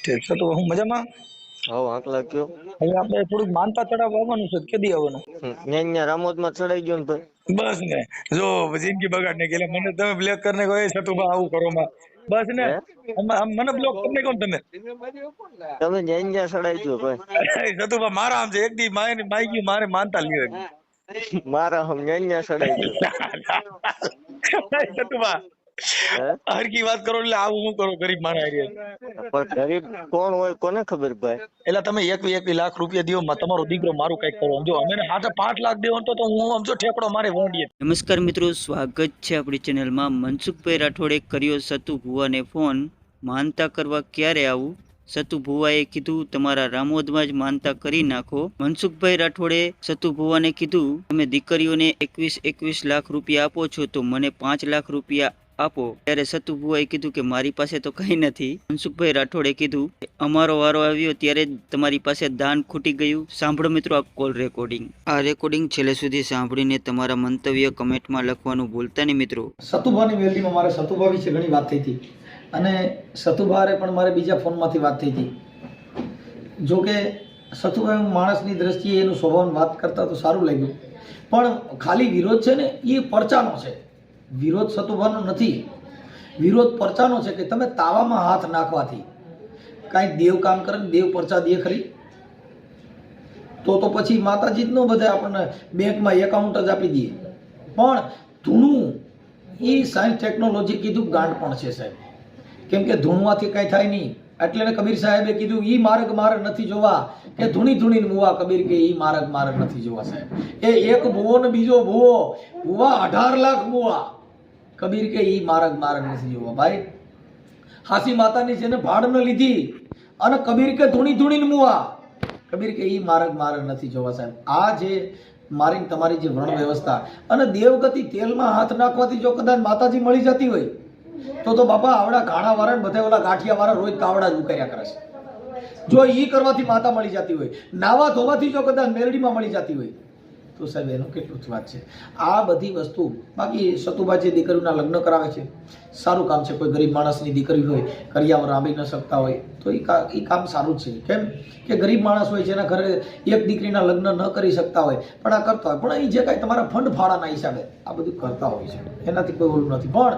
ઠીક છે તો હું મજામાં. હવ આંકલા કયો હવે આપણે થોડુંક માનતા ચડાવવા આવવાનું છે, કેદી આવવાનું? ન્યા રામોદ માં ચડાઈ ગયો ને ભાઈ. બસ ને, જો જિંદગી બગાડ ને ગયેલા મને તમે બ્લેક કરીને કહો સતુભા આવું કરો માં. બસ ને, મને બ્લોક કરીને કોણ તમે? તમે ન્યા ચડાઈ ગયો ભાઈ. સતુભા મારા આમ છે, એક દી માઈ ગયું મારે માનતા લ્યો. મારા હમ ન્યા ચડાઈ ગયો. સતુભા હરકી વાત કરો એટલે આવું હું કરો ગરીબ માણસ. પણ ગરીબ કોણ હોય કોને ખબર ભાઈ. એટલે તમે 21 લાખ રૂપિયા દો, તમારો દીકરો મારું કઈક કરો. જો અમે 5 લાખ દેવો તો હું સમજો ઠેકડો મારે વોંડીએ. નમસ્કાર મિત્રો, સ્વાગત છે આપણી ચેનલમાં. મનસુખભાઈ રાઠોડે કર્યો સતુ ભુવાને ફોન, માનતા કરવા ક્યારે આવું? સતુ ભુવાએ કીધું તમારા રામોદમાં જ માનતા કરી નાખો. મનસુખભાઈ રાઠોડે સતુ ભુવાને કીધું તમે દીકરીઓને 21 લાખ રૂપિયા આપો છો તો મને 5 લાખ રૂપિયા આપો. ત્યારે સતુ ભુવાએ કીધું કે મારી પાસે તો કંઈ નથી. મનસુખભાઈ રાઠોડે કીધું અમારો વારો આવ્યો ત્યારે જ તમારી પાસે દાન ખૂટી ગયું. સાંભળો મિત્રો આ કોલ રેકોર્ડિંગ. આ રેકોર્ડિંગ છેલ્લે સુધી સાંભળીને તમારા મંતવ્ય કમેન્ટમાં લખવાનું ભૂલતા નહીં મિત્રો. સતુભાની મેલડીમાં મારે સતુભા વિશે ઘણી વાત થઈ હતી અને સતુભારે પણ મારે બીજા ફોનમાંથી વાત થઈ હતી. જો કે સતુભાઈ માણસની દ્રષ્ટિએ એનું સ્વભાવ વાત કરતા તો સારું લાગ્યું, પણ ખાલી વિરોધ છે ને એ પરચાનો છે, વિરોધ સતુભાનો નથી. વિરોધ પરચાનો છે કે તમે તાવામાં હાથ નાખવાથી કાંઈક દેવ કામ કરે ને દેવ પરચા દે ખરી? તો પછી માતાજી જ ન બધા આપણને બેંકમાં એકાઉન્ટ જ આપી દઈએ. પણ ધૂણું એ સાયન્સ ટેકનોલોજી કીધું ગાંડ પણ છે સાહેબ, કેમ કે ધૂણવાથી કાંઈ થાય નહીં. એટલે કબીર સાહેબે કીધું ઈ માર્ગ નથી જોવા કે ધૂણી ધૂણીને મુવા. કબીર કે ઈ માર્ગ નથી જોવા સાહેબ. એ એક ભૂવો ને બીજો ભૂવો, ભૂવા 18 લાખ મુવા. કબીર કે ઈ માર્ગ નથી જોવા. ભાઈ હાસી માતાની છે ને ભાડ ન લીધી અને કબીર કે ધૂણી ધૂણીને મુવા. કબીર કે ઈ માર્ગ નથી જોવા સાહેબ. આ જે મારી તમારી જે વર્ણ વ્યવસ્થા અને દેવગતિ તેલમાં હાથ નાખવાથી જો કદાચ માતાજી મળી જતી હોય તો બાપા આવડા ઘાણા વાળા બધા ઓલા ગાંઠિયા વાળા રોજ તાવડા જ ઉકાર્યા કરે છે. જો ઈ કરવાથી માતા મળી જતી હોય, નાવા ધોવાથી જો કદાચ મેલડીમાં મળી જતી હોય તો સાહેબ એનું કેટલું જ વાત છે. આ બધી વસ્તુ બાકી સતુભા જે દીકરીઓના લગ્ન કરાવે છે સારું કામ છે. કોઈ ગરીબ માણસની દીકરી હોય, કરિયાવર આંબી ન શકતા હોય તો એ કામ સારું છે. કેમ કે ગરીબ માણસ હોય જેના ઘરે એક દીકરીના લગ્ન ન કરી શકતા હોય પણ આ કરતા હોય, પણ એ જે કાંઈ તમારા ફંડ ફાળાના હિસાબે આ બધું કરતા હોય છે, એનાથી કોઈ ઓલું નથી. પણ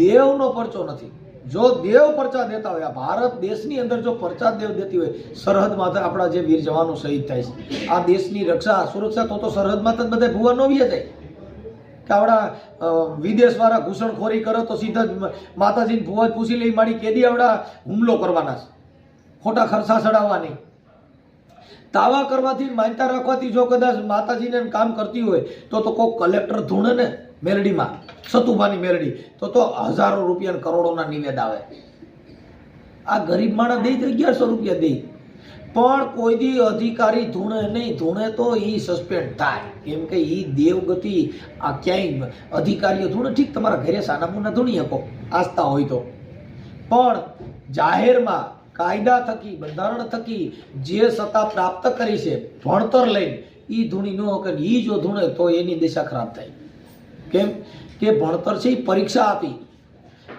દેવનો પરચો નથી. જો દેવ પરચા દેતા હોય, આ ભારત દેશની અંદર જો પરચા દેવ દેતી હોય, સરહદમાં આપણા જે વીર જવાનો શહીદ થાય છે, આ દેશની રક્ષા સુરક્ષા તો સરહદમાં તો બધા ભૂવા ન વ્યા જાય કે આવડા વિદેશ વાળા ઘૂસણખોરી કરો તો સીધા જ માતાજીને ભૂવા પૂછી લઈ માડી કેદી આવડા હુમલો કરવાના છે, ખોટા ખર્ચા ચડાવવાની. તાવા કરવાથી માનતા રાખવાથી જો કદાચ માતાજીને કામ કરતી હોય તો કોક કલેક્ટર ધૂણે ને મેલડીમાં, સતુભાની મેલડી તો હજારો રૂપિયા કરોડોના નિવેદ આવે. આ ગરીબ માણસ દે તો 1100 રૂપિયા દે, પણ કોઈ દી અધિકારી ધૂણે નહીં. ધૂણે તો એ સસ્પેન્ડ થાય, કેમ કે એ દેવગતિ. આ ક્યાંય અધિકારીઓ ધૂણે ઠીક તમારા ઘરે સાનામુના ધૂણી શકો આસ્થા હોય તો, પણ જાહેરમાં કાયદા થકી બંધારણ થકી જે સત્તા પ્રાપ્ત કરી છે ભણતર લઈને એ ધૂણી ન કે એ જો ધૂણે તો એની દિશા ખરાબ થાય. કેમ કે ભણતર છે એ પરીક્ષા આપી,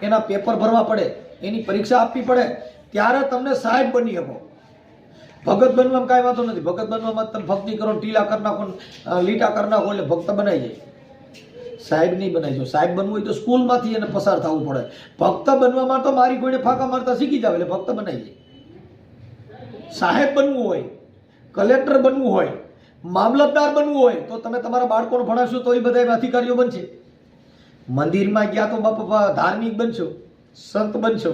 એના પેપર ભરવા પડે, એની પરીક્ષા આપવી પડે ત્યારે તમને સાહેબ બની શકો. ભગત બનવામાં કાંઈ વાંધો નથી. ભગત બનવામાં તમે ભક્તિ કરો, ટીલા કરી નાખો, લીટા કરી નાખો એટલે ભક્ત બનાવી જાય. સાહેબ નહીં બનાવી જો. સાહેબ બનવું હોય તો સ્કૂલમાંથી એને પસાર થવું પડે. ભક્ત બનવામાં તો મારી કોઈને ફાંકા મારતા શીખી જાવ એટલે ભક્ત બનાવી જાય. સાહેબ બનવું હોય, કલેક્ટર બનવું હોય, મામલતદાર બનવું હોય તો તમે તમારા બાળકોને ભણાવશો તો એ બધા અધિકારીઓ બનશે. મંદિરમાં ગયા તો બાપા ધાર્મિક બનશો, સંત બનશો,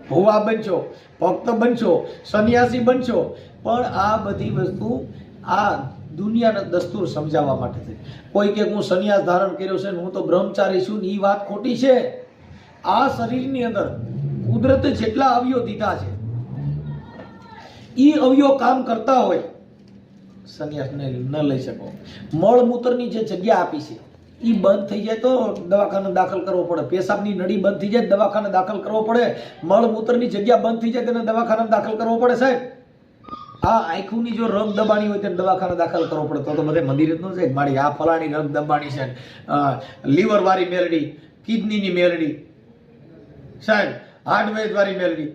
ભુવા બનશો, ભક્ત બનશો, સંન્યાસી બનશો. પણ આ બધી વસ્તુ આ દુનિયાના દસ્તુર સમજાવવા માટે છે. કોઈ કે હું સંન્યાસ ધારણ કર્યો છે, હું તો બ્રહ્મચારી છું, એ વાત ખોટી છે. આ શરીરની અંદર કુદરતે જેટલા અવયવ દીધા છે એ અવયવ કામ કરતા હોય સંન્યાસ ન લઈ શકો. મળમૂત્રની જે જગ્યા આપી છે એ બંધ થઈ જાય તો દવાખાને દાખલ કરવો પડે. પેશાબની નળી બંધ થઈ જાય દવાખાને દાખલ કરવો પડે. મળમૂત્રની જગ્યા બંધ થઈ જાય તેને દવાખાને દાખલ કરવો પડે સાહેબ. આ આંખોની જો રગ દબાણી હોય તેને દવાખાને દાખલ કરવો પડે તો બધે મંદિર જ ન જાય મારી આ ફલાણી રગ દબાણી છે, લીવર વાળી મેલડી, કિડનીની મેલડી સાહેબ, હાર્ટવેજ વાળી મેલડી.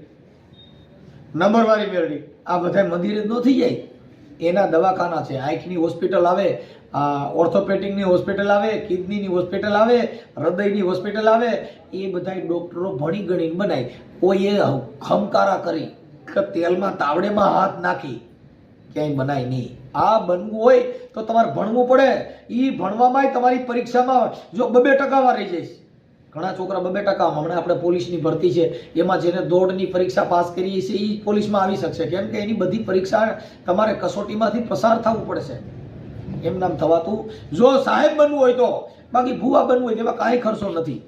નંબરવાળી મેળવી, આ બધા મંદિરે જ ન થઈ જાય. એના દવાખાના છે, આંખની હોસ્પિટલ આવે, ઓર્થોપેડિકની હોસ્પિટલ આવે, કિડનીની હોસ્પિટલ આવે, હૃદયની હોસ્પિટલ આવે. એ બધા ડોક્ટરો ભણી ગણીને બનાય. કોઈ એ ખમકારા કરી કે તેલમાં તાવડેમાં હાથ નાખી ક્યાંય બનાય નહીં. આ બનવું હોય તો તમારે ભણવું પડે. એ ભણવામાં તમારી પરીક્ષામાં જો 2% રહી જઈશ. ઘણા છોકરા 2%, હમણાં આપણે પોલીસની ભરતી છે એમાં જેને દોડની પરીક્ષા પાસ કરી છે એ પોલીસમાં આવી શકશે, કેમ કે એની બધી પરીક્ષા તમારે કસોટીમાંથી પસાર થવું પડશે. એમ નામ થવાતું. જો સાહેબ બનવું હોય તો, બાકી ભૂવા બનવું હોય તેમાં કાંઈ ખર્ચો નથી.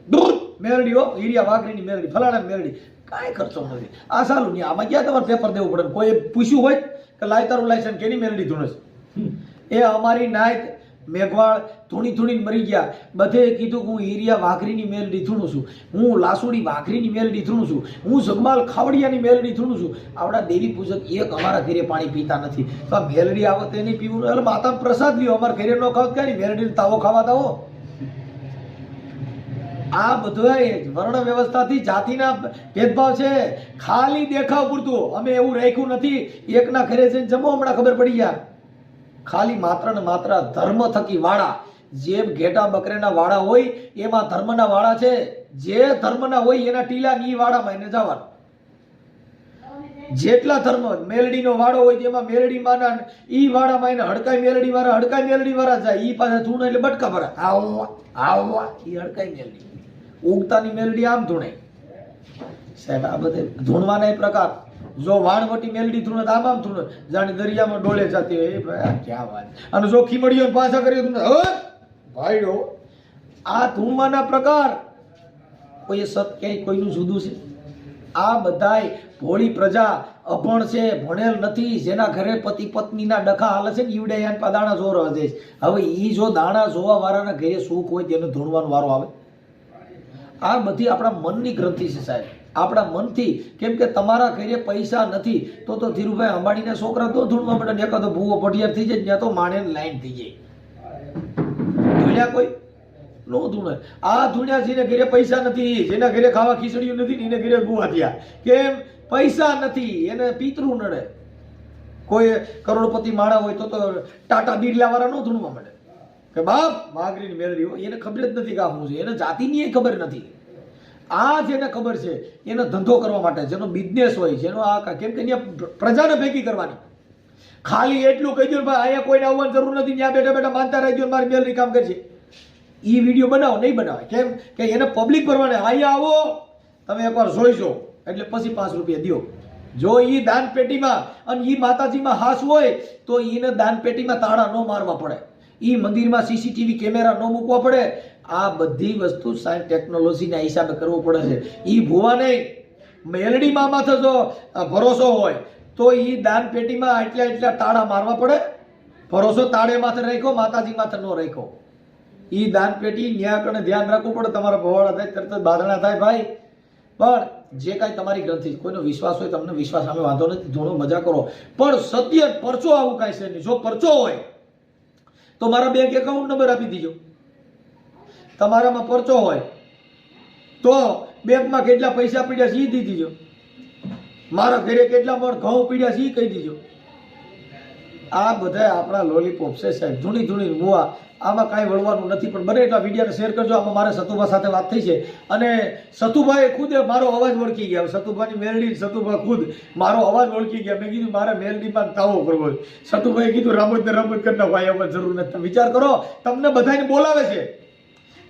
મેરડી હો, હીરિયા વાઘરીની મેરડી, ફલાણા મેરડી, કાંઈ ખર્ચો નથી. આ સારું નહીં, આમાં ક્યાં તમારે પેપર દેવું પડે? કોઈ પૂછ્યું હોય કે લાય તારું લાયસન્સ, કેની મેરડી ધૂણે છે? એ અમારી નાયક મેઘવાળ ધૂણી મરી ગયા. બધે કીધું કે હું હીરિયા વાઘરીની મેલડી ધૂણું છું, હું લાસુડી વાઘરીની મેલડી ધૂણું છું, હું જગમાલ ખાવડિયાની મેલડી ધૂણું છું. આવડા દેવી પૂજક એક અમારા ઘરે પાણી પીતા નથી, તો આ મેલડી આવે તો એની પીવું. એટલે માતા પ્રસાદ લ્યો, અમારા ઘરે ન ખાવ ક્યાં મેલડી તાવો ખાવા દાવો. આ બધા વર્ણ વ્યવસ્થાથી જાતિના ભેદભાવ છે, ખાલી દેખાવ પૂરતું. અમે એવું રાખ્યું નથી એકના ઘરે જઈને જમો, હમણાં ખબર પડી ગયા. ખાલી માત્ર ને માત્ર ધર્મ થકી વાળા, જેમ ઘેટા બકરેના વાળા હોય એમાં ધર્મના વાળા છે. જે ધર્મના હોય એના ટીલા ની વાળામાં એને જવાનું. જેટલા ધર્મ, મેલડીનો વાળો હોય તેમાં મેલડી માના ઈ વાળામાં એને હડકાઈ મેલડી વાળા જાય. ઈ પાસે ધૂણે એટલે બટકા ભરે, આવો ઈ હડકાઈ મેલડી. ઉગતાની મેલડી આમ ધૂણે. સાહેબ આ બધે ધૂણવાના એ પ્રકાર. જો વાણવટી મેલડી ધૂણે તો આમ ધૂણે, જાણે દરિયામાં ડોલે જતી હોય. ક્યાં વાત. અને જો ખીમડીઓ પાછા કરી ભાઈઓ, આ ધૂણવાના પ્રકાર. કોઈ સત ક્યાંય કોઈનું જુદું છે? આ બધાય ભોળી પ્રજા અભણ છે, ભણેલ નથી. જેના ઘરે પતિ પત્નીના ડખા હાલે છે ને ઈવડે યાન પા દાણા જોવા દે છે. હવે ઈ જો દાણા જોવા વાળાના ઘરે સુખ હોય તેનો ધૂણવાનો વારો આવે. આ બધી આપણા મનની ગ્રંથિ છે સાહેબ, આપણા મનથી. કેમ કે તમારા ઘરે પૈસા નથી તો ધીરુભાઈ અંબાણીના છોકરા તો ધૂણવા પડે, એકાદો ભૂવો પટિયાર થઈ જાય ત્યાં તો માણે લાઈન થઈ જાય. ધૂણ્યા કોઈ નો ધૂણે. આ ધૂણ્યા જેને ઘરે પૈસા નથી, જેના ઘરે ખાવા ખીચડીયું નથી, એને ઘરે ભૂવા થયા. કેમ? પૈસા નથી, એને પિતૃ નડે. કોઈ કરોડપતિ માણા હોય તો ટાટા બિરલા વાળા નો ધૂણવા મળે કે બાપ વાઘરીની મેળવી હોય. એને ખબર જ નથી કે આ શું છે, એને જાતિની ખબર નથી. આ જેને ખબર છે એનો ધંધો કરવા માટે, જેનો બિઝનેસ હોય, જેનો આ કેમ કે પ્રજાને ભેગી કરવાની. ખાલી એટલું કહી દો ભાઈ અહીંયા કોઈને આવવાની જરૂર નથી, ત્યાં બેઠા બેઠા માનતા રહી ગયો મારી મેલરી કામ કરશે. ઈ વિડીયો બનાવો, નહીં બનાવે. કેમ કે એને પબ્લિક ભરવાને. અહીંયા આવો તમે એકવાર જોઈજો એટલે પછી 5 રૂપિયા દો. જો ઈ દાન પેટીમાં અને ઈ માતાજીમાં હાસ હોય તો ઈને દાન પેટીમાં તાળા ન મારવા પડે, ઈ મંદિરમાં સીસીટીવી કેમેરા ન મૂકવા પડે. આ બધી વસ્તુ સાયન્સ ટેકનોલોજીના હિસાબે કરવું પડે છે. ઈ ભૂવા નહીં, મેલડીમાં માથે જો ભરોસો હોય તો ઈ દાન પેટીમાં એટલા તાળા મારવા પડે. ભરોસો તાળે માથે રાખ્યો, માતાજી માથે ન રાખ્યો. ઈ દાન પેટી ન્યા કને ધ્યાન રાખવું પડે. તમારા ભવાડા થાય તરત જ બાંધણા થાય ભાઈ. પણ જે કાંઈ તમારી ગ્રંથિ, કોઈનો વિશ્વાસ હોય તમને વિશ્વાસ સામે વાંધો નથી, થોડો મજા કરો. પણ સત્ય પરચો આવું કાંઈ છે નહીં. જો પરચો હોય તો મારા બેંક એકાઉન્ટ નંબર આપી દીજો. તમારામાં પરચો હોય તો બેંકમાં કેટલા પૈસા પડ્યા છે એ દી દીજો. મારા ઘરે કેટલા મણ ઘઉં પડ્યા છે એ કહી દીજો. આ બધા આપણા લોલીપોપ છે સાહેબ, ધૂણી મુવા. આમાં કાંઈ વળવાનું નથી. પણ બને એટલા વિડીયોને શેર કરજો. આમાં મારે સતુભા સાથે વાત થઈ છે અને સતુભાઈ ખુદ મારો અવાજ ઓળખી ગયા. સતુભાની મેલડી, સતુભા ખુદ મારો અવાજ ઓળખી ગયા. મેં કીધું મારે મેલડીમાં તાવો કરવો. સતુભાઈ કીધું રામોદ કરી નાખો, અહીંયા જરૂર નથી. વિચાર કરો, તમને બધાને બોલાવે છે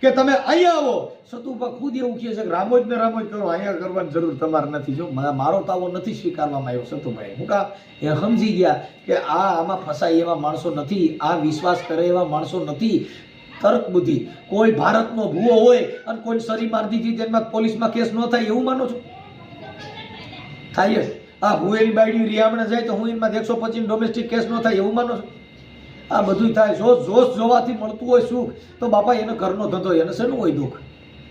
કે તમે અહીંયા આવો. સતુભા ખુદ એવું કહે છે કે રામોદ કરો, અહીંયા કરવાની જરૂર તમારે નથી. જો મારો તાવો નથી સ્વીકારવામાં આવ્યો સતુભાઈ. હું કા એ સમજી ગયા કે આમાં ફસાય એવા માણસો નથી, આ વિશ્વાસ કરે એવા માણસો નથી. તર્ક બુદ્ધિ. કોઈ ભારતનો ભૂવો હોય અને કોઈ સરી મારી દીધી તેમાં પોલીસમાં કેસ ન થાય એવું માનો છો? થાય જ. આ ભૂવેની બાયડી રિયામણે જાય તો હું એમાં 125 ડોમેસ્ટિક કેસ ન થાય એવું માનો છો? આ બધું થાય. જોશ જોવાથી મળતું હોય સુખ તો બાપા એને ઘરનો ધંધો, એને શેનું હોય દુઃખ?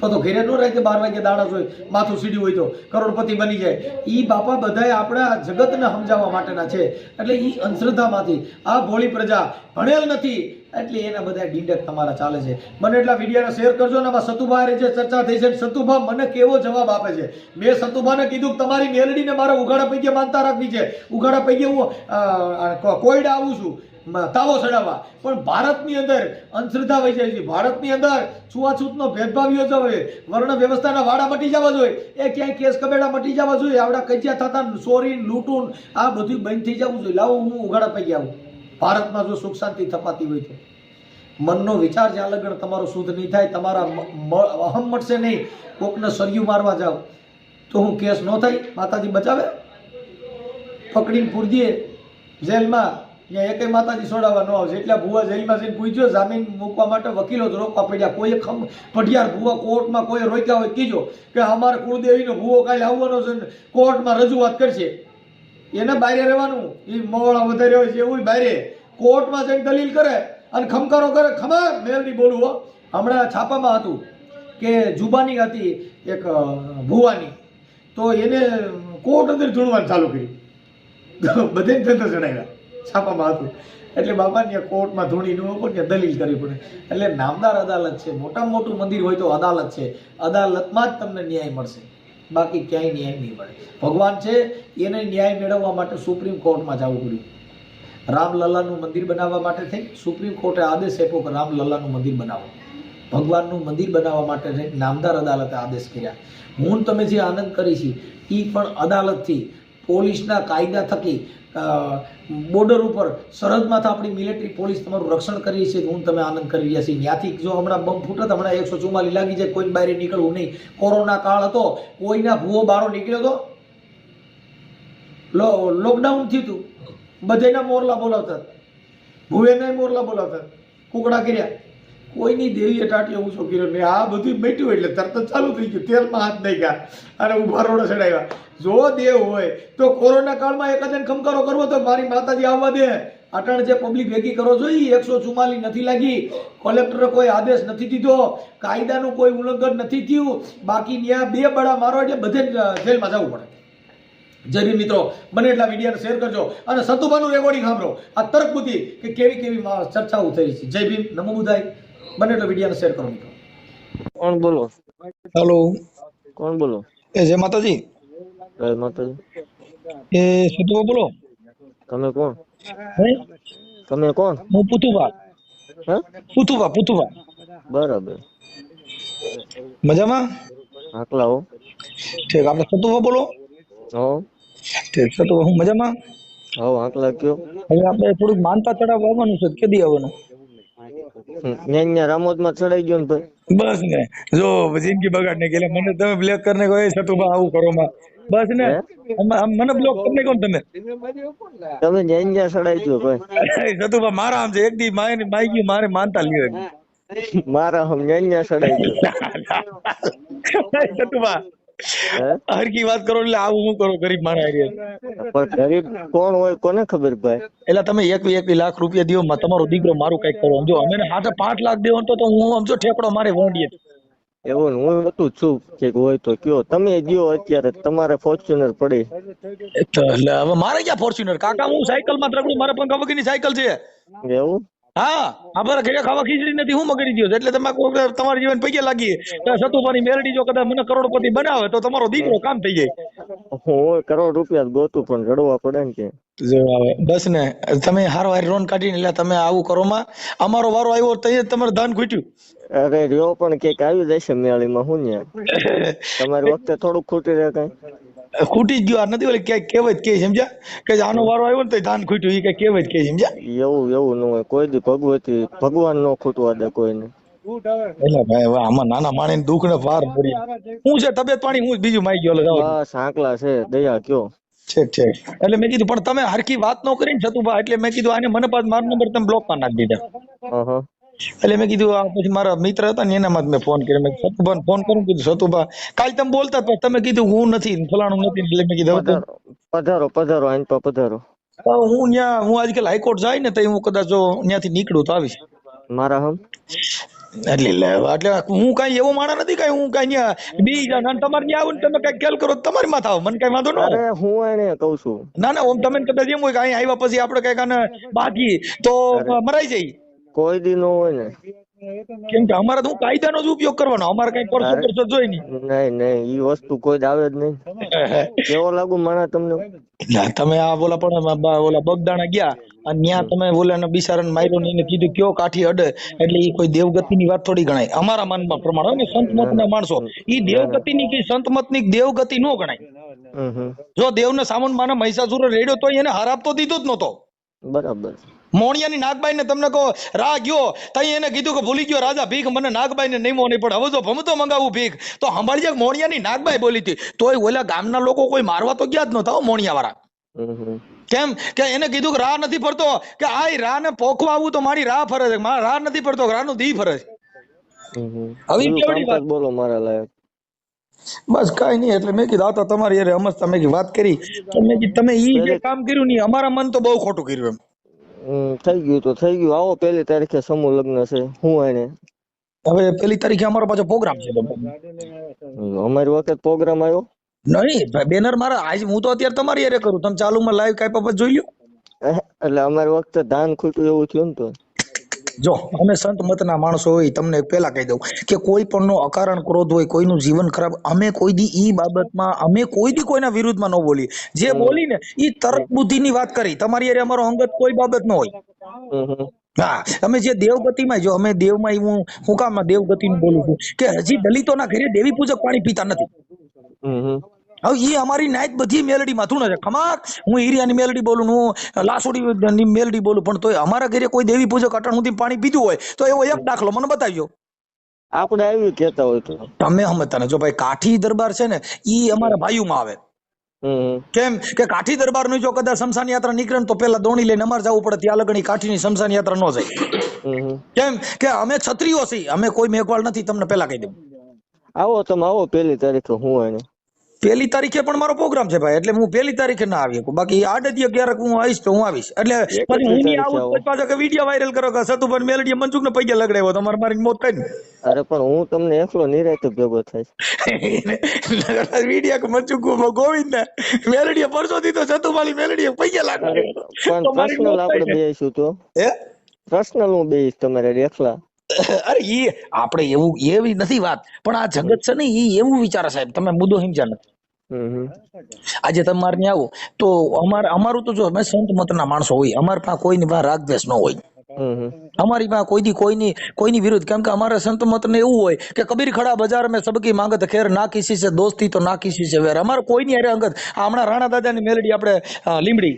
તો ઘેરે ન રહે કે 12 વાગે દાડા જોઈ માથું સીડ્યું હોય તો કરોડપતિ બની જાય. ઈ બાપા બધાએ આપણા જગતને સમજાવવા માટેના છે. એટલે ઈ અંધશ્રદ્ધામાંથી આ ભોળી પ્રજા ભણેલ નથી એટલે એના બધા ડીંડક તમારા ચાલે છે. મને એટલા વિડીયોને શેર કરજો ને. આમાં સતુભાઈ જે ચર્ચા થઈ છે, સતુભા મને કેવો જવાબ આપે છે. મેં સતુભાને કીધું કે તમારી મેલડીને મારે ઉઘાડા પૈકી માનતા રાખવી છે, ઉઘાડા પૈકી હું કોયડા આવું છું તાવો ચડાવવા, પણ ભારતની અંદર અંધશ્રદ્ધા વહી જાય છે. ભારતની અંદર છૂઆછૂતનો ભેદભાવ યોજાવે, વર્ણ વ્યવસ્થાના વાડા મટી જવા જોઈએ, એ ક્યાંય કેસ કબેડા મટી જવા જોઈએ, આવડા કજિયા થતા, ચોરી લૂંટું આ બધું બંધ થઈ જવું જોઈએ. લાવો હું ઉઘાડા પૈકી આવું. ભારતમાં જો સુખ શાંતિ થપાતી હોય તો મનનો વિચાર જ્યાં લગન તમારો શુદ્ધ નહીં થાય, તમારા અહમ મળશે નહીં, કોકને સરિયું મારવા જાવ તો હું કેસ ન થાય? માતાજી બચાવે. પકડીને પૂરજીએ જેલમાં, ત્યાં એકેય માતાજી છોડાવવા ન આવશે. એટલે ભુવા જેલમાં જઈને પૂછ્યો, જામીન મૂકવા માટે વકીલો જ રોકવા પડ્યા. કોઈએ પઢિયાર ભુવા કોર્ટમાં કોઈ રોક્યા હોય કીજો કે અમારે કુળદેવીનો ભુવો કાલે આવવાનો છે, કોર્ટમાં રજૂઆત કરશે. એને બહાર રહેવાનું, એ મોળા વધારે હોય છે એવું બહાર કોર્ટમાં જઈને દલીલ કરે અને ખમકારો કરે. ખમા મેલની બોલું હો, હમણાં છાપામાં હતું કે જુબાની હતી એક ભુવાની, તો એને કોર્ટ અંદર જોડવાનું ચાલુ કર્યું, બધે ધંધો જણાવ્યા, છાપામાં હતું. એટલે બાબાને કોર્ટમાં ધૂણી ન હોય ને દલીલ કરવી પડે. એટલે નામદાર અદાલત છે, મોટામાં મોટું મંદિર હોય તો અદાલત છે, અદાલતમાં જ તમને ન્યાય મળશે, બાકી ક્યાંય ન્યાય નહીં મળે. ભગવાન છે એને ન્યાય મેળવવા માટે સુપ્રીમ કોર્ટમાં જવું પડ્યું. રામલલ્લાનું મંદિર બનાવવા માટે થઈ સુપ્રીમ કોર્ટે આદેશ આપ્યો કે રામલલ્લાનું મંદિર બનાવો. ભગવાનનું મંદિર બનાવવા માટે થઈ નામદાર અદાલતે આદેશ કર્યા. હું તમે જે આનંદ કરી છે એ પણ અદાલતથી, પોલીસના કાયદા થકી, બોર્ડર ઉપર સરહદમાં તો આપણી મિલિટરી પોલીસ તમારું રક્ષણ કરી છે. હું તમે આનંદ કરી રહ્યા છીએ. ત્યાંથી જો હમણાં બમ ફૂટત, હમણાં 144 લાગી જાય, કોઈને બહાર નીકળવું નહીં. કોરોના કાળ હતો, કોઈના ભૂવો બારો નીકળ્યો હતો, લોકડાઉન થયું હતું, બધાના મોરલા બોલાવતા, ભૂવેના મોરલા બોલાવતા, કુકડા કર્યા, કોઈની દેવીએ ટાટીઓ ઊંચો કર્યો નહીં. આ બધું બેઠ્યું એટલે તરત જ ચાલુ થઈ ગયું, તેલમાં હાથ નહીં ગયા અને ઉભા રોડે ચડાવ્યા. જો દેવ હોય તો કોરોના કાળમાં એકાદને ખમકારો કરવો તો મારી માતાજી આવવા દે. અટાણ જે પબ્લિક ભેગી કરો છો એ 144 નથી લાગી, કલેક્ટરે કોઈ આદેશ નથી દીધો, કાયદાનું કોઈ ઉલ્લંઘન નથી થયું, બાકી ત્યાં 2 બળા મારો એટલે બધે જેલમાં જવું પડે. જય ભીમ મિત્રો, બને એટલા વિડીયોને શેર કરજો અને સતુભાનું રેકોર્ડિંગ સાંભળો. આ તર્ક બુદ્ધિ કે કેવી ચર્ચાઓ થઈ છે. જય ભીમ, નમો બુદ્ધાય. બને એટલો વિડીયોને શેર કરો મિત્રો. કોણ બોલો? હેલો, કોણ બોલો? એ જય માતાજી. જય માતાજી. એ સતુભા બોલો. તમે કોણ? હે? તમે કોણ? હું પુતુભા. હે? પુતુભા. બરાબર. મજામાં? આકલા હો. ઠીક, આપણે સતુભા બોલો. હો. ઠીક, સતુભા હું મજામાં. હો, આકલા કયો. હવે આપણે થોડુંક માનતા ચડાવવા આવવાનું છે, કેદી આવવાનું? ન્યા રામોદમાં ચડાઈ ગયો ને ભાઈ. બસ ને, જો જિંદગી બગાડ ને ગયેલા મને તમે બ્લોક કરીને કહો સતુભા આવું કરો માં, બસ ને. મને બ્લોક કરીને કોણ તમે? તમે ન્યા ચડાઈ ગયો ભાઈ. સતુભા મારા આમ છે, એક દી માઈ ગયું મારે માનતા લીધે. મારા હમ ન્યા ચડાઈ ગયો. સતુભા હરકી વાત કરો એટલે આવું હું કરો ગરીબ માણસ. પણ ગરીબ કોણ હોય કોને ખબર ભાઈ. એટલે તમે 1 લાખ રૂપિયા દો, તમારો દીકરો મારું કઈક કરો. જો અમે 5 લાખ દેવો તો હું સમજો ઠેકડો મારે વોંડીએ. એવું હું હતું છું કે હોય તો કયો. તમે દો અત્યારે, તમારે ફોર્ચ્યુનર પડે. એટલે હવે મારે ક્યાં ફોર્ચ્યુનર કાકા, હું સાયકલ માં ત્રગડું, મારે પણ વગરની સાયકલ છે. એવું? હા, અમારા ઘરે ખાવા ખીચડી નથી, હું મગડી દો. એટલે તમે તમારા જીવન પૈકે લાગી સતુભાની મેલડી જો કદાચ મને કરોડપતિ બનાવે તો તમારો દીકરો કામ થઈ જાય. હું કરોડ રૂપિયા ગોતું પણ રડવા પડે ને કે. જો આવે બસ ને, તમે હારો હારી રોન કાઢીને એટલે તમે આવું કરો માં. અમારો વારો આવ્યો તો તમારે ધાન ખૂટ્યું. અરે રહ્યો પણ કઈક આવી જશે મેળીમાં. હું ને તમારી વખતે થોડુંક ખૂટી રહે કઈ. ખૂટી જ ગયો આ નથી, ઓલી ક્યાંક કહેવત કે સમજ્યા કે આનો વારો આવ્યો ને તો ધાન ખૂટ્યું, એ કઈ કહેવત કે સમજ્યા. એવું ન હોય કોઈ દી. ભગવાન નો ખૂટવા દે કોઈને. એટલે ભાઈ હવે આમાં નાના માણસ દુઃખ ને પાર પડી. હું છે તબિયત પાણી, હું બીજું માઈ ગયો. બસ આંકલા છે, દયા કયો. ઠીક. એટલે મેં કીધું પણ તમે હરખી વાત ન કરી ને સતુભા, એટલે મેં કીધું આને મને પાછ મારો નંબર તમે બ્લોક માં નાખી દીધા. એટલે મેં કીધું આ પછી મારા મિત્ર હતા ને એનામાં મેં ફોન કર્યો. મેં સતુભા ફોન કરું, કીધું સતુભા કાલ તમે બોલતા તમે કીધું હું નથી ફલાણું નથી. એટલે મેં કીધું પધારો આઈન પર પધારો. હું આજકાલ હાઈકોર્ટ જાય ને તો હું કદાચ જો ત્યાંથી નીકળું તો આવીશ મારા હમ. એટલે હું કઈ એવો માણસ નથી કઈ હું કઈ બી તમારે ત્યાં આવું ને તમે કઈ ખેલ કરો તમારી માં થાવ, મને કઈ વાંધો ન. અરે હું એને કઉ છું. ના ઓમ તમે કદાચ એમ હોય કે અહીં આવ્યા પછી આપડે કઈક બાકી તો મરાઈ જાય. કોઈ દી નો હોય ને. કેમ કે અમારે તો હું કાયદાનો જ ઉપયોગ કરવાનો, અમારે કઈ પરસો પરસો જોઈ નહીં. નહીં ઈ વસ્તુ કોઈ જ આવે જ નહીં. કેવો લાગુ માણા તમને? તમે આ ઓલા પણ ઓલા બગદાણા ગયા અને ત્યાં તમે ઓલા બિચારાને માર્યો ને એને કીધું કયો કાઠી અડે, એટલે ઈ કોઈ દેવગતિની વાત થોડી ગણાય અમારા માનમાં પ્રમાણે. ને સંત મતના માણસો ઈ દેવગતિની કે સંત મતની દેવગતિ નો ગણાય. જો દેવને સામુન માને મહિષાસુર રેડ્યો તો એને હાર આપતો દીધો જ નતો. બરાબર. મોણિયાની નાગબાઈ ને તમને કહો રા ગયો તઈ એને કીધું કે ભૂલી ગયો રાજા ભીખ, મને નાગબાઈ ને નહીં મોની, પણ હવે જો ભમતો મંગાવું ભીખ. તો સંભાળજે મોણિયાની નાગબાઈ બોલી હતી, તોય ઓલા ગામના લોકો કોઈ મારવા તો ગયા જ નતા મોણિયા વાળા. કેમ કે એને કીધું કે રા નથી ફરતો, કે આ રા ને પોખવા આવું તો મારી રા ફરે છે, મારા રા નથી ફરતો, રા નું દી ફરે છે. હવે કેવડી વાત બોલો મારા લાયક. બસ કઈ નહીં, એટલે મેં કીધું આ તો તમારી યાર અમસ્તા મેં વાત કરી, તમે તમે ઈ જે કામ કર્યું નહીં, અમારા મન તો બહુ ખોટું કર્યું એમ. થઈ ગયું તો થઈ ગયું. આવો 1 તારીખે સમૂહ લગ્ન છે. હું એને હવે 1 તારીખે અમારો પાછો પ્રોગ્રામ છે. અમારી વખત પ્રોગ્રામ આવ્યો નહીં, બેનર મારા આજ હું તો અત્યારે તમારી યારે કરું, તમે ચાલુમાં લાઈવ કાઈ બાબત જોઈ લ્યો. એટલે અમારી વખતે ધાન ખૂટ્યું એવું થયું ને. તો જો અમે સંત મતના માણસો હોય, તમને પેલા કહી દઉં કે કોઈ પણ નો અકારણ ક્રોધ હોય, કોઈનું જીવન ખરાબ, અમે કોઈ દી ઈ બાબતમાં અમે કોઈ દી કોઈના વિરુદ્ધમાં ન બોલી. જે બોલી ને ઈ તર્ક બુદ્ધિની વાત કરી, તમારી યારે અમારો અંગત કોઈ બાબત ન હોય. હા, અમે જે દેવગતિમાં, જો અમે દેવમાં હું કામ દેવગતિનું બોલું છું કે હજી દલિતોના ઘરે દેવી પૂજક પાણી પીતા નથી. હવે એ અમારી નાઈટ બધી મેલડી માં થું છે ખમાક, હું હીરિયાની મેલડી બોલું, હું લાસુડી મેલડી બોલું, પણ તોય અમારા ઘરે કોઈ દેવી પૂજક અટણ સુધી પાણી પીધું હોય તો એવો એક દાખલો મને બતાવજો. આપણે આવ્યું કેતા હોય તો તમે સમજતા ને. જો ભાઈ કાઠી દરબાર છે ને ઈ અમારા ભાઈઓમાં આવે. કેમ કે કાઠી દરબાર નું જો કદાચ શમશાન યાત્રા નીકળે ને તો પેલા દોણી લઈને અમારે જવું પડે, ત્યાં લગણી કાઠીની શમશાન યાત્રા ન જાય. કેમ કે અમે ક્ષત્રિયો છીએ, અમે કોઈ મેઘવાળ નથી, તમને પેલા કહી દઉં. આવો તમે આવો 1 તારીખે. હું એને 1 તારીખે પણ મારો પ્રોગ્રામ છે ભાઈ, એટલે હું 1 તારીખે ના આવી શકું. બાકી આડે ક્યારેક હું આવીશ તો હું આવીશ. એટલે પછી હું નહીં આવું તો પાછા કે વિડીયો વાયરલ કરો કે સતુભાઈ મેલડીએ મનસુખ ને પૈયા લગડાવ્યો, તમારે મારી મોત કઈ ને. અરે પણ હું તમને એકલો નિરાતે ભેગો થાય વિડીયો કે મનસુખ ગોવિંદ ને મેલડીએ પરસો દીધો, સતુભાઈ મેલડીએ પૈયા લગાડ્યો. પણ પર્સનલ આપણે બેસીશું તો પર્સનલ હું બેસીશ તમારે એકલા. અરે ઈ આપણે એવું એવી નથી વાત, પણ આ જગત છે ને ઈ એવું વિચારે સાહેબ, તમે મુદ્દો સમજ્યા નથી. આજે તમારે ત્યાં આવો તો અમારું તો જો અમે સંત મતના માણસો હોય, અમારી પાસે કોઈની પાસે રાગદ્વેષ ન હોય. અમારી પાસે કોઈની વિરુદ્ધ, કેમ કે અમારા સંત મત ને એવું હોય કે કબીર ખડા બજાર મેં સબકી માંગત ખેર, ના કિસી સે દોસ્તી તો ના કિસી સે વેર. અમારે કોઈની હારે અંગત. હમણાં રાણા દાદાની મેલડી આપણે લીમડી,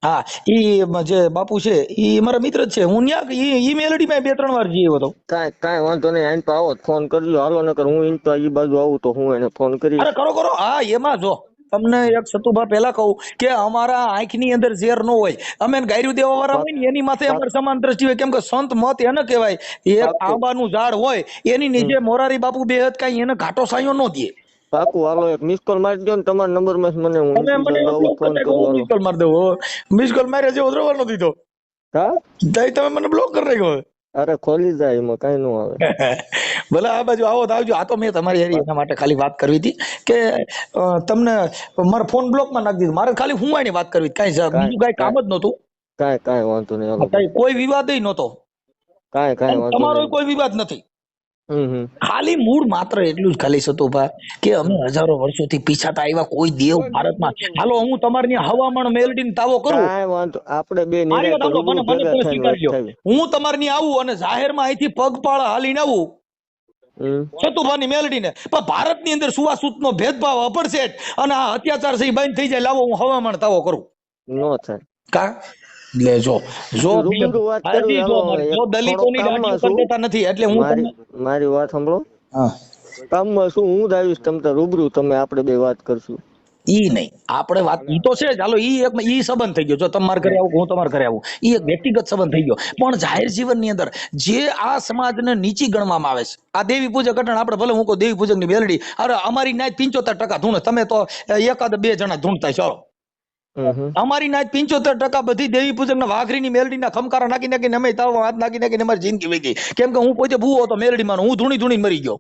હા ઈ જે બાપુ છે ઈ મારા મિત્ર જ છે. હું ત્યાં ઈ મેલડી માં 2-3 વાર જઈ હતો. કાંઈ વાંધો નહીં, આઈને તો આવો ફોન કરજો. હાલો નકર હું ઈ તો ઈ બાજુ આવું તો હું એને ફોન કરી. અરે કરો. હા એમાં જો તમને એક સતુભા પેલા કહું કે અમારા આંખની અંદર ઝેર ન હોય, અમે ગાયરું દેવા વાળા હોય ને એની માથે અમારે સમાન દ્રષ્ટિ હોય. કેમ કે સંત મત એને કહેવાય, એક આંબાનું ઝાડ હોય એની નીચે મોરારી બાપુ બેહત કઈ એને ઘાટો સાયો ન દે. પાકું. હાલો એક મિસ કોલ મારી દો ને તમારા નંબર માં મને. હું ફોન કરું. મિસ કોલ મારી દઉં. મિસ કોલ માર્યા જેવો દ્રવલ નો દીધો. હા તમે મને બ્લોક કરી નાખ્યો. અરે ખોલી જાય, એમાં કઈ ન આવે. ભલે આ બાજુ આવો તો આવજો. આ તો મેં તમારી એના માટે ખાલી વાત કરવી હતી કે તમને મારો ફોન બ્લોક માં નાખી દીધો. મારે ખાલી હું આની વાત કરવી, કઈ બીજું કઈ કામ જ નતું. કાંઈ વાંધો નહીં. કોઈ વિવાદ નતો. કાંઈ વાંધો તમારો કોઈ વિવાદ નથી. ખાલી મૂળ માત્ર એટલું જ ખાલી સતુભા કે અમે હજારો વર્ષોથી પીછાતા આવ્યા કોઈ દેવ ભારતમાં. હાલો હું તમારી હવામાન મેલડીને તાવો કરું, આપણે બે હું તમારી આવું અને જાહેરમાં અહીંથી પગપાળા હાલીને આવું સતુભાની મેલડીને, પણ ભારતની અંદર સુવાસુત નો ભેદભાવ અપરસેટ અને આ અત્યાચાર છે બંધ થઈ જાય, લાવો હું હવામાન તાવો કરું. નો થાય કા એટલે જો દલિતોની ગાડીઓ કરતા નથી. એટલે હું મારી વાત સાંભળો. કામમાં શું હું જ આવીશ તમ તાર રૂબરૂ, તમે આપણે બે વાત કરશું. ઈ નહીં આપણે વાત ઈ તો છે જ. હાલો ઈ સંબંધ થઈ ગયો. જો તમારે ઘરે આવું હું તમારે ઘરે આવું, ઈ એક વ્યક્તિગત સંબંધ થઈ ગયો. પણ જાહેર જીવનની અંદર જે આ સમાજને નીચી ગણવામાં આવે છે, આ દેવી પૂજક અટણ આપણે ભલે હું કહું દેવી પૂજક ની મેલડી, અરે અમારી નાય 75% ધૂણે, તમે તો 1-2 જણા ધૂણતા છો. અમારી નાય 75% બધી દેવી પૂજક ના વાઘરી ની મેલડી ના ખમકારા નાખીને અમે તાવ હાથ નાખીને અમારી જિંદગી વહી ગઈ. કેમ કે હું પોતે ભૂવો હતો મેલડી માં, હું ધૂણી મરી ગયો.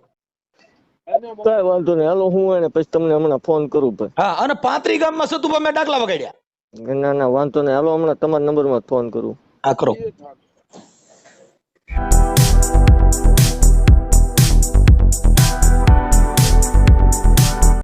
કઈ વાંધો નહીં. હાલો હું એને પછી તમને હમણાં ફોન કરું ભાઈ. હા અને 35 ગામમાં સતુભા મેં ડાકલા વગાડ્યા. ના વાંધો નહીં. હાલો હમણાં તમારા નંબર માં ફોન કરું. આ કરો. છે.